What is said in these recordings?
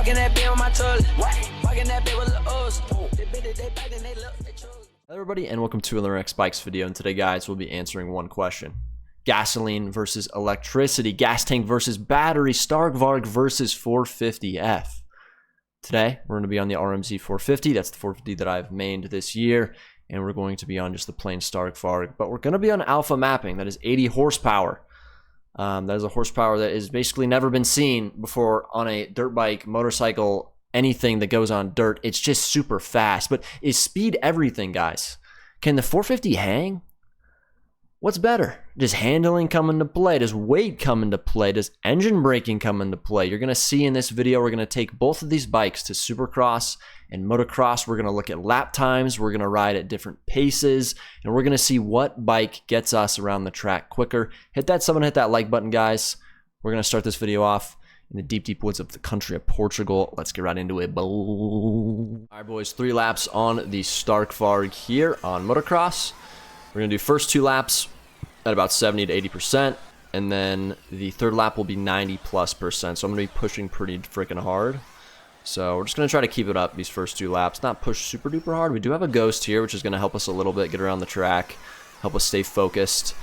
Walking that bit on my toilet. Walking that bit with the O's. They bit it, they back, and they look, they chose. Hello everybody and welcome to another X Bikes video, and today guys we'll be answering one question. Gasoline versus electricity, gas tank versus battery, Stark Varg versus 450F. Today we're going to be on the RMZ 450, that's the 450 that I've mained this year, and we're going to be on just the plain Stark Varg, but we're going to be on alpha mapping, that is 80 horsepower. That is a horsepower that has basically never been seen before on a dirt bike, motorcycle, anything that goes on dirt. It's just super fast. But is speed everything, guys? Can the 450 hang? What's better? Does handling come into play? Does weight come into play? Does engine braking come into play? You're going to see in this video, we're going to take both of these bikes to Supercross and motocross. We're going to look at lap times. We're going to ride at different paces, and we're going to see what bike gets us around the track quicker. Hit that someone hit that like button, guys. We're going to start this video off in the deep, deep woods of the country of Portugal. Let's get right into it. All right, boys, 3 laps on the Stark Varg here on motocross. We're going to do first 2 laps at about 70 to 80%, and then the third lap will be 90+%. So I'm going to be pushing pretty freaking hard. So we're just going to try to keep it up these first 2 laps, not push super duper hard. We do have a ghost here, which is going to help us a little bit get around the track, help us stay focused.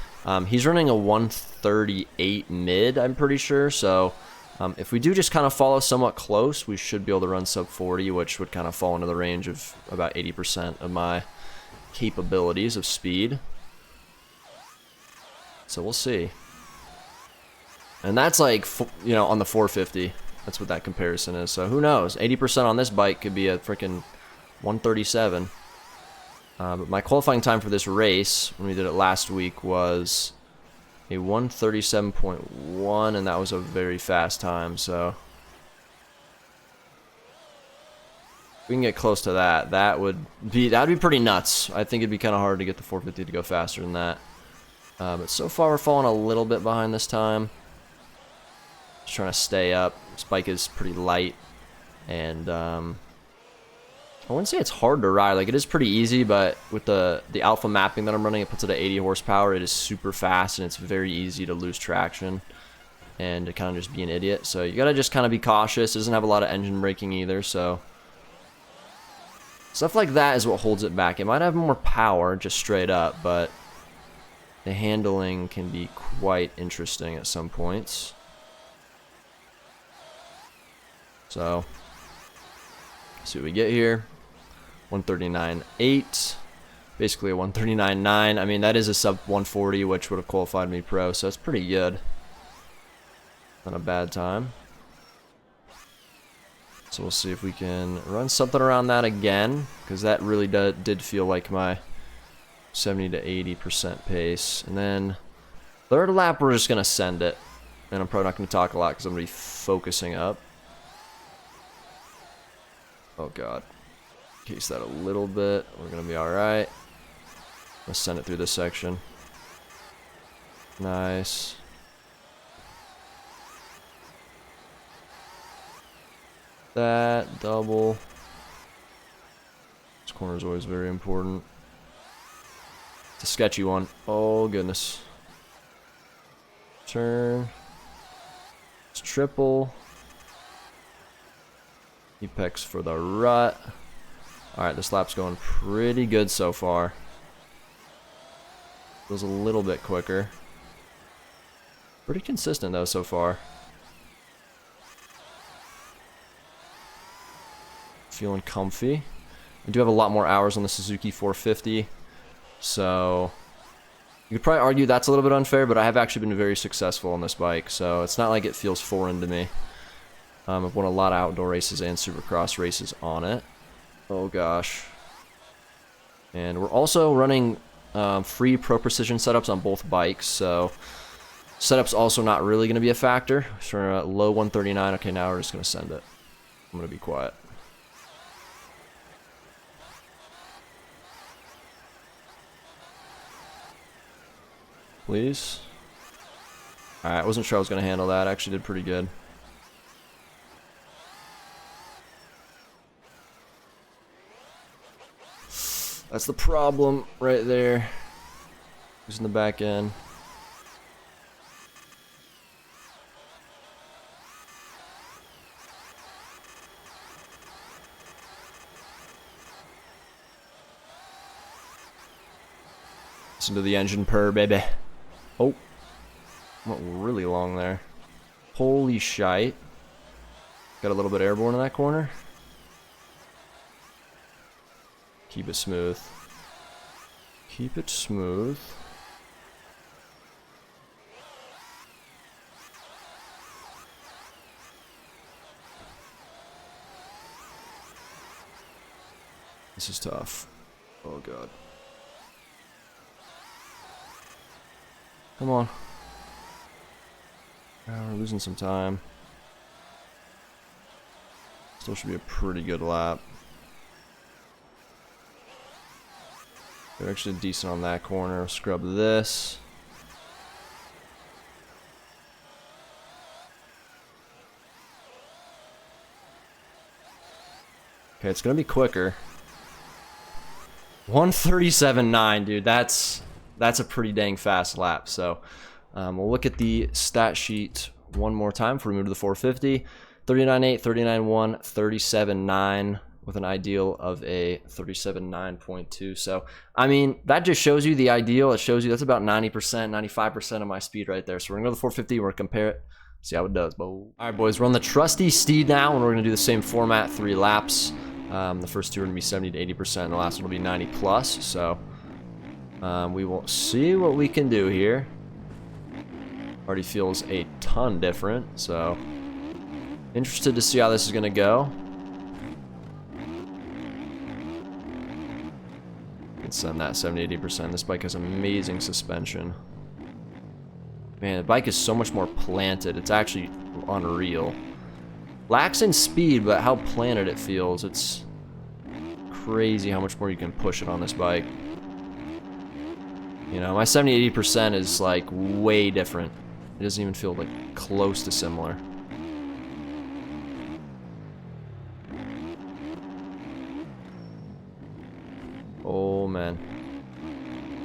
He's running a 138 mid, I'm pretty sure. So if we do just kind of follow somewhat close, we should be able to run sub 40, which would kind of fall into the range of about 80% of my capabilities of speed. So we'll see. And that's like, you know, on the 450. That's what that comparison is. So who knows? 80% on this bike could be a freaking 137. But my qualifying time for this race, when we did it last week, was a 137.1, and that was a very fast time. So if we can get close to that, that'd be pretty nuts. I think it'd be kind of hard to get the 450 to go faster than that. But so far we're falling a little bit behind this time. Just trying to stay up. This bike is pretty light, and I wouldn't say it's hard to ride. Like, it is pretty easy, but with the alpha mapping that I'm running, it puts it at 80 horsepower. It is super fast, and it's very easy to lose traction and to kind of just be an idiot. So you gotta just kind of be cautious. It doesn't have a lot of engine braking either, so stuff like that is what holds it back. It might have more power just straight up, but the handling can be quite interesting at some points. So, let's see what we get here. 139.8, basically a 139.9. I mean, that is a sub 140, which would have qualified me pro, so it's pretty good. Not a bad time. So we'll see if we can run something around that again, because that really did feel like my 70 to 80% pace. And then third lap, we're just going to send it. And I'm probably not going to talk a lot because I'm going to be focusing up. Oh, God. Case that a little bit. We're going to be all right. Let's send it through this section. Nice. That double. This corner is always very important. It's a sketchy one. Oh, goodness. Turn. It's triple. Apex for the rut. Alright, this lap's going pretty good so far. Feels a little bit quicker. Pretty consistent, though, so far. Feeling comfy. I do have a lot more hours on the Suzuki 450. So you could probably argue that's a little bit unfair, but I have actually been very successful on this bike, so it's not like it feels foreign to me. I've won a lot of outdoor races and Supercross races on it. Oh gosh. And we're also running free Pro Precision setups on both bikes, so setup's also not really going to be a factor. So we're at low 139. Okay, now we're just going to send it. I'm going to be quiet. Please. Alright, I wasn't sure I was going to handle that. I actually did pretty good. That's the problem right there. Using the back end. Listen to the engine purr, baby. Oh. Went really long there. Holy shite. Got a little bit airborne in that corner. Keep it smooth. Keep it smooth. This is tough. Oh god. Come on. We're losing some time. Still should be a pretty good lap. They're actually decent on that corner. Scrub this. Okay, it's gonna be quicker. 1:37.9, dude. That's a pretty dang fast lap. So we'll look at the stat sheet one more time before we move to the 450. 39.8, 39.1, 37.9 with an ideal of a 37.9.2. So, I mean, that just shows you the ideal. It shows you that's about 90%, 95% of my speed right there. So we're going to go to the 450. We're going to compare it, see how it does. All right, boys, we're on the trusty steed now, and we're going to do the same format, 3 laps. The first 2 are going to be 70 to 80%, and the last one will be 90 plus. So we will see what we can do here. Already feels a ton different, so interested to see how this is going to go. Let's send that 70-80%. This bike has amazing suspension. Man, the bike is so much more planted. It's actually unreal. Lacks in speed, but how planted it feels. It's crazy how much more you can push it on this bike. You know, my 70-80% is like way different. It doesn't even feel like close to similar. Oh man.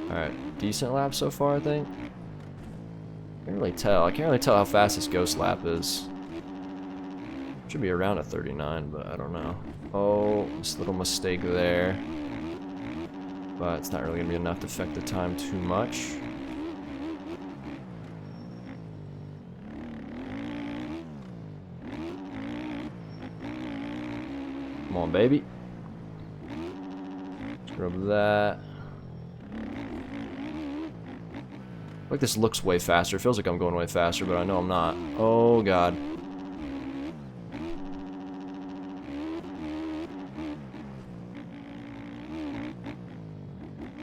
Alright, decent lap so far, I think. Can't really tell. I can't really tell how fast this ghost lap is. Should be around a 39, but I don't know. Oh, this little mistake there. But it's not really going to be enough to affect the time too much. Come on, baby. Scrub that. Like this looks way faster. It feels like I'm going way faster, but I know I'm not. Oh god.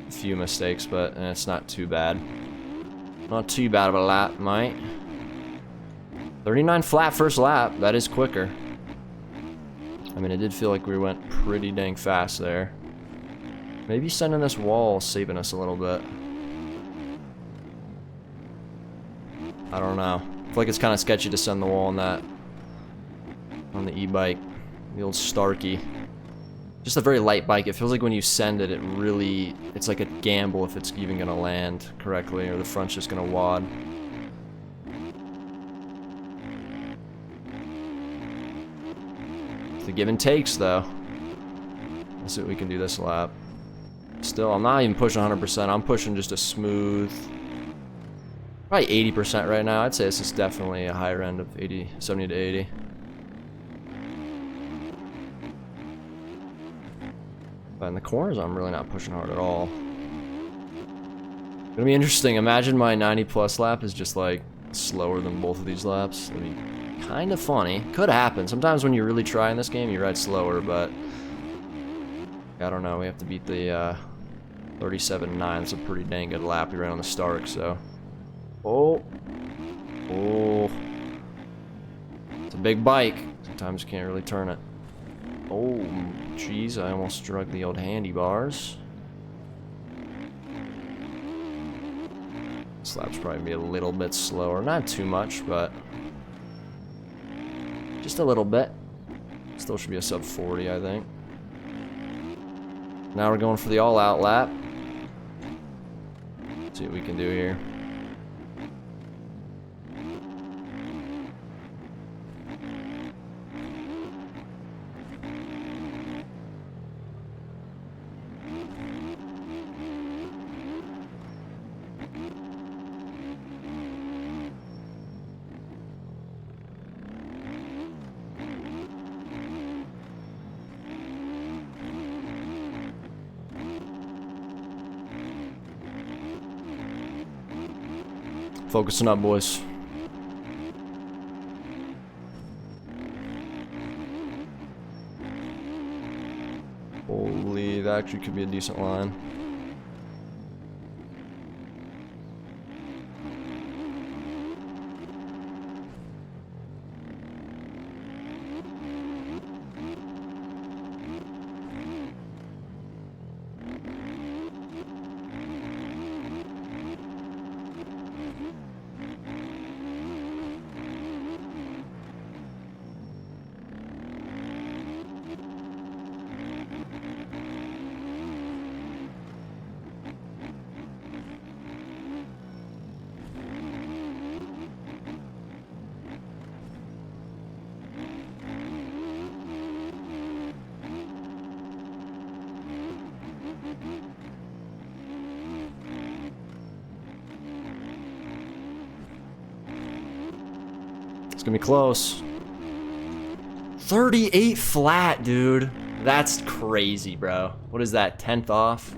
A few mistakes, but it's not too bad. Not too bad of a lap, mate. 39 flat first lap. That is quicker. I mean, it did feel like we went pretty dang fast there. Maybe sending this wall saving us a little bit. I don't know. I feel like it's kind of sketchy to send the wall on that. On the e-bike. The old Starkey. Just a very light bike. It feels like when you send it, it's like a gamble if it's even going to land correctly or the front's just going to wad. It's the give and takes, though. Let's see what we can do this lap. Still, I'm not even pushing 100%. I'm pushing just a smooth... Probably 80% right now. I'd say this is definitely a higher end of 70 to 80. But in the corners, I'm really not pushing hard at all. It's gonna be interesting. Imagine my 90 plus lap is just like slower than both of these laps. That'd be kind of funny. Could happen. Sometimes when you really try in this game, you ride slower, but I don't know. We have to beat the 37.9. It's a pretty dang good lap. We ran on the Stark, so. Oh. Oh. It's a big bike. Sometimes you can't really turn it. Oh, jeez. I almost struck the old handlebars. This lap's probably gonna be a little bit slower. Not too much, but just a little bit. Still should be a sub 40, I think. Now we're going for the all-out lap. Let's see what we can do here. Focusing up, boys. Holy, that actually could be a decent line. It's gonna be close. 38 flat, dude. That's crazy, bro. What is that, 10th off?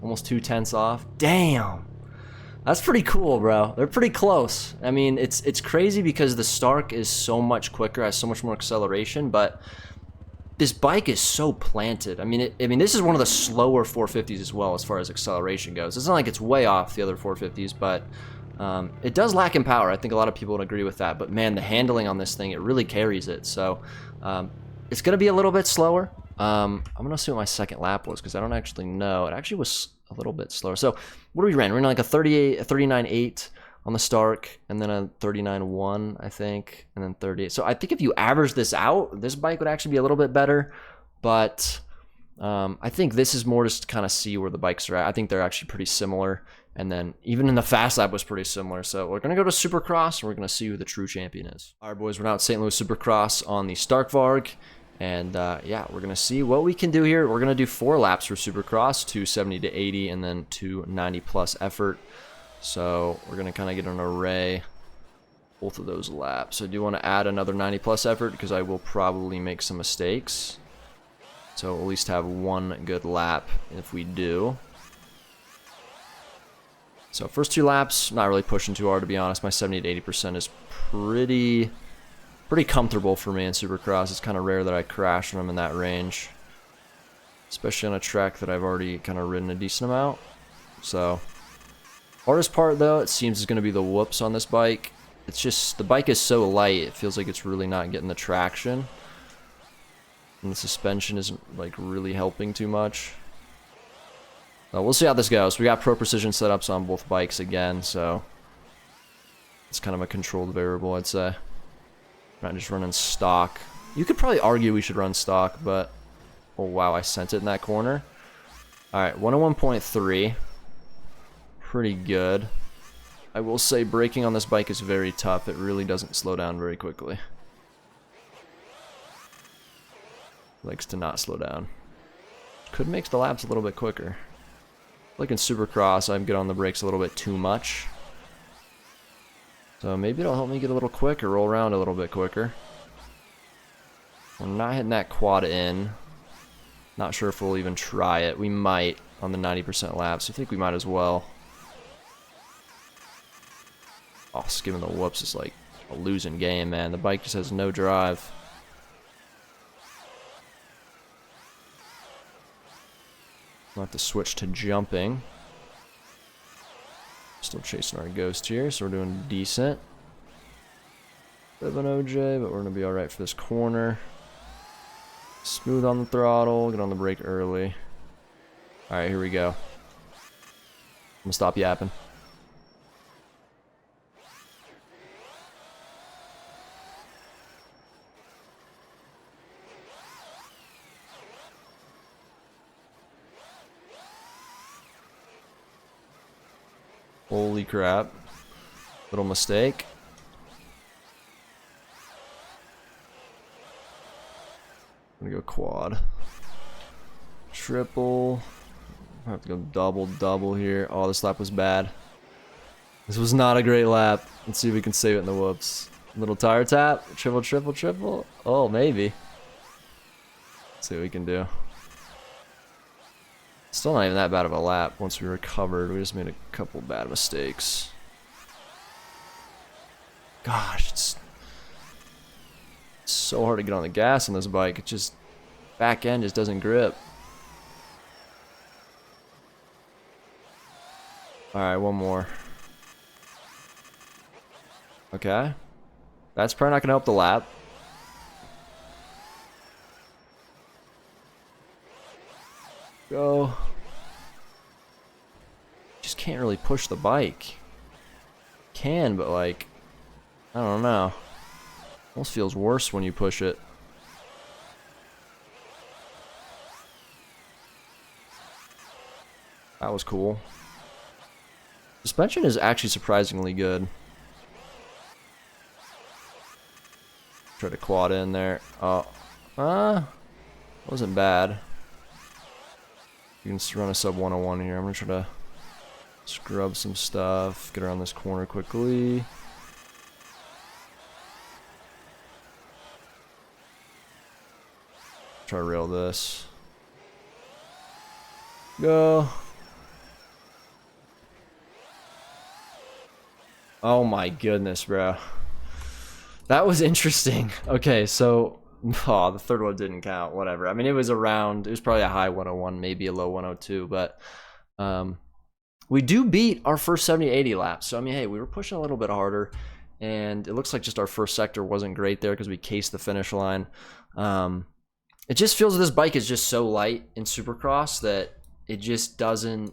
Almost 2/10 off? Damn. That's pretty cool, bro. They're pretty close. I mean, it's crazy because the Stark is so much quicker, has so much more acceleration, but this bike is so planted. I mean, this is one of the slower 450s as well as far as acceleration goes. It's not like it's way off the other 450s, but it does lack in power. I think a lot of people would agree with that. But man, the handling on this thing, it really carries it. So it's going to be a little bit slower. I'm going to see what my second lap was because I don't actually know. It actually was a little bit slower. So what did we ran? We ran like a 39.8 on the Stark, and then a 39.1, I think, and then 38. So I think if you average this out, this bike would actually be a little bit better. But I think this is more just to kind of see where the bikes are at. I think they're actually pretty similar. And then even in the fast lap was pretty similar. So we're going to go to Supercross, and we're going to see who the true champion is. All right, boys, we're now at St. Louis Supercross on the Stark Varg. And yeah, we're going to see what we can do here. We're going to do 4 laps for Supercross, 270 to 80, and then 290 plus effort. So we're going to kind of get an array both of those laps. So I do want to add another 90 plus effort because I will probably make some mistakes. So at least have one good lap if we do. So first 2 laps, not really pushing too hard, to be honest. My 70 to 80% is pretty comfortable for me in Supercross. It's kind of rare that I crash when I'm in that range, especially on a track that I've already kind of ridden a decent amount. So hardest part though, it seems, is going to be the whoops on this bike. It's just the bike is so light, it feels like it's really not getting the traction, and the suspension isn't like really helping too much. We'll see how this goes. We got Pro Precision setups on both bikes again, so it's kind of a controlled variable, I'd say. Not just running stock. You could probably argue we should run stock, but oh wow, I sent it in that corner. Alright, 101.3. Pretty good. I will say braking on this bike is very tough. It really doesn't slow down very quickly. Likes to not slow down. Could make the laps a little bit quicker. Like in Supercross, I get on the brakes a little bit too much. So maybe it'll help me get a little quicker, roll around a little bit quicker. We're not hitting that quad in. Not sure if we'll even try it. We might on the 90% laps. I think we might as well. Oh, skimming the whoops is like a losing game, man. The bike just has no drive. We'll have to switch to jumping. Still chasing our ghost here, so we're doing decent. Bit of an OJ, but we're going to be alright for this corner. Smooth on the throttle, get on the brake early. Alright, here we go. I'm going to stop yapping. Holy crap. Little mistake. I'm gonna go quad. Triple. I have to go double here. Oh, this lap was bad. This was not a great lap. Let's see if we can save it in the whoops. Little tire tap. Triple. Oh, maybe. Let's see what we can do. Still not even that bad of a lap once we recovered. We just made a couple bad mistakes. Gosh, it's so hard to get on the gas on this bike. It just, back end just doesn't grip. Alright, one more. Okay. That's probably not going to help the lap. Go. Just can't really push the bike. Can, but like, I don't know. Almost feels worse when you push it. That was cool. Suspension is actually surprisingly good. Try to quad in there. Oh, wasn't bad. You can run a sub 101 here. I'm gonna try to scrub some stuff. Get around this corner quickly. Try to rail this. Go. Oh my goodness, bro. That was interesting. Okay, so the third one didn't count. Whatever. I mean, it was probably a high 101, maybe a low 102, but we do beat our first 70-80 laps. So I mean, hey, we were pushing a little bit harder, and it looks like just our first sector wasn't great there because we cased the finish line. It just feels this bike is just so light in Supercross that it just doesn't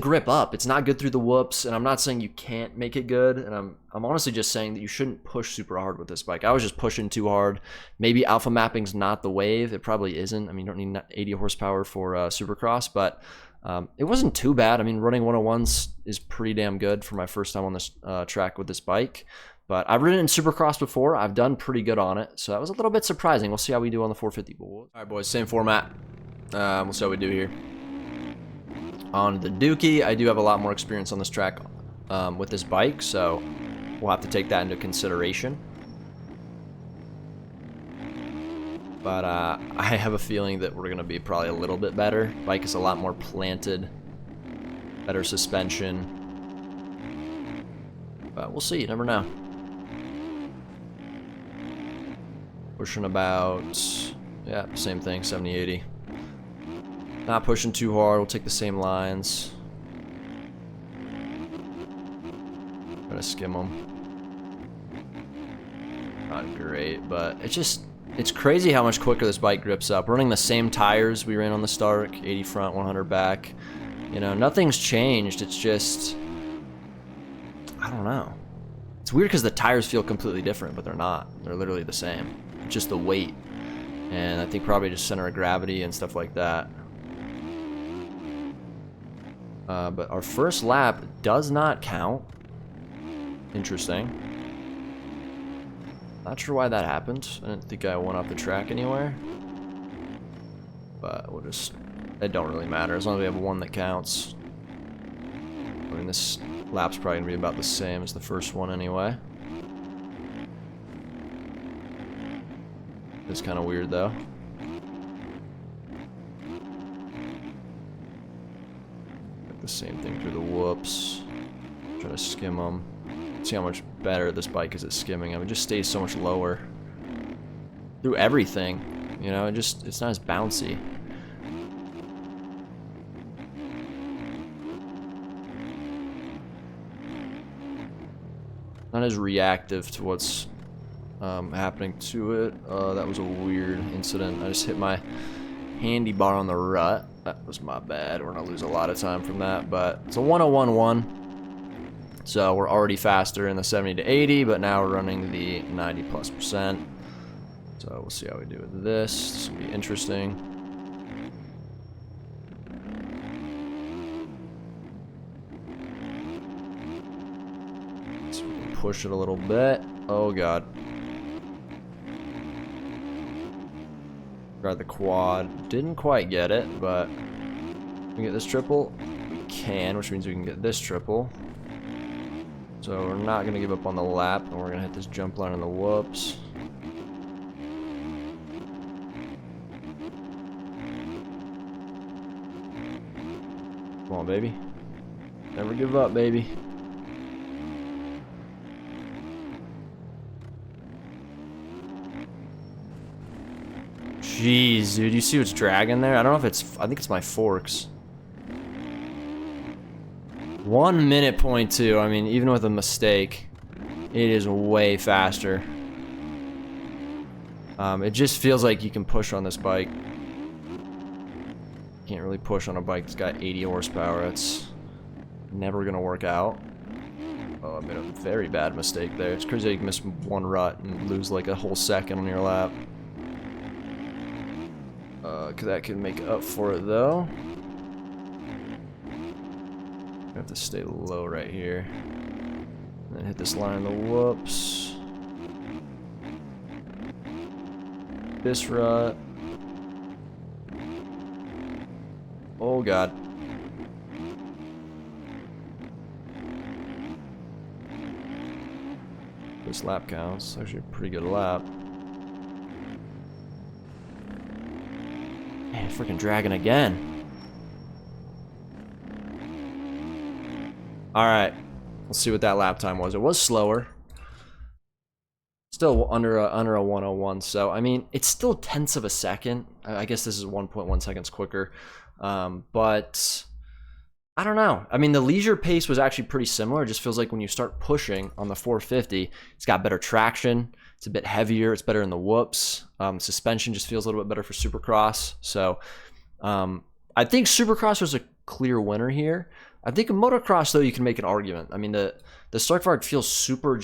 grip up. It's not good through the whoops, and I'm not saying you can't make it good, and I'm honestly just saying that you shouldn't push super hard with this bike. I was just pushing too hard. Maybe alpha mapping's not the wave. It probably isn't. I mean, you don't need 80 horsepower for Supercross, but it wasn't too bad. I mean, running 101s is pretty damn good for my first time on this track with this bike. But I've ridden in Supercross before. I've done pretty good on it, so that was a little bit surprising. We'll see how we do on the 450. All right, boys, same format. We'll see how we do here. On the Dookie, I do have a lot more experience on this track with this bike, so we'll have to take that into consideration. But I have a feeling that we're going to be probably a little bit better. Bike is a lot more planted, better suspension. But we'll see, you never know. Pushing about, yeah, same thing, 70-80. Not pushing too hard, we'll take the same lines. Try to skim them. Not great, but it's crazy how much quicker this bike grips up. Running the same tires we ran on the Stark, 80 front, 100 back. You know, nothing's changed, it's just, I don't know. It's weird because the tires feel completely different, but they're not. They're literally the same. It's just the weight. And I think probably just center of gravity and stuff like that. But our first lap does not count. Interesting. Not sure why that happened. I didn't think I went off the track anywhere. But we'll just... It don't really matter as long as we have one that counts. I mean, this lap's probably going to be about the same as the first one anyway. It's kind of weird though. The same thing through the whoops. Try to skim them. See how much better this bike is at skimming. I mean, it just stays so much lower through everything. You know, it's not as bouncy. Not as reactive to what's happening to it. That was a weird incident. I just hit my handy bar on the rut. That was my bad. We're gonna lose a lot of time from that, but it's a 101.1. So we're already faster in the 70-80, but now we're running the 90+%. So we'll see how we do with this. This will be interesting. So we can push it a little bit. Oh god. Grab the quad. Didn't quite get it, but we can get this triple. We can, which means we can get this triple. So we're not going to give up on the lap, and we're going to hit this jump line on the whoops. Come on, baby. Never give up, baby. Jeez, dude, you see what's dragging there? I don't know if it's, I think it's my forks. 1 minute point two. I mean, even with a mistake, it is way faster. It just feels like you can push on this bike. Can't really push on a bike that's got 80 horsepower. It's never gonna work out. Oh, I made a very bad mistake there. It's crazy you can miss one rut and lose like a whole second on your lap. Cause that could make up for it though. I have to stay low right here. And then hit this line in the whoops. This rut. Oh god. This lap counts. Actually a pretty good lap. Man, freaking dragging again. Alright. Let's see what that lap time was. It was slower. Still under a 101, so I mean it's still tenths of a second. I guess this is 1.1 seconds quicker, but I don't know. I mean the leisure pace was actually pretty similar. It just feels like when you start pushing on the 450, it's got better traction. It's a bit heavier. It's better in the whoops. Suspension just feels a little bit better for Supercross. So I think Supercross was a clear winner here. I think in motocross though you can make an argument. I mean the Stark Varg feels super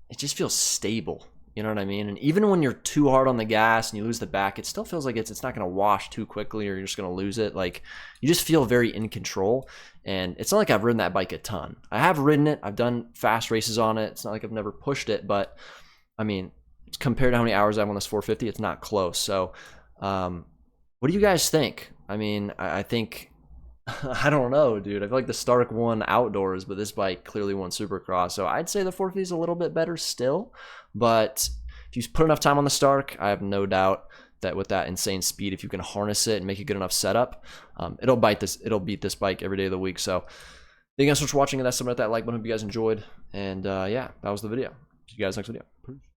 it just feels stable, you know what I mean? And even when you're too hard on the gas and you lose the back, it still feels like it's not going to wash too quickly or you're just going to lose it. Like, you just feel very in control. And it's not like I've ridden that bike a ton. I have ridden it. I've done fast races on it. It's not like I've never pushed it. But, I mean, compared to how many hours I have on this 450, it's not close. So, what do you guys think? I mean, I think... I don't know, dude. I feel like the Stark won outdoors, but this bike clearly won Supercross. So I'd say the 450 is a little bit better still. But if you put enough time on the Stark, I have no doubt that with that insane speed, if you can harness it and make a good enough setup, it'll beat this bike every day of the week. So thank you guys so much for watching. And that's something that like button. Hope you guys enjoyed. And yeah, that was the video. See you guys next video. Peace.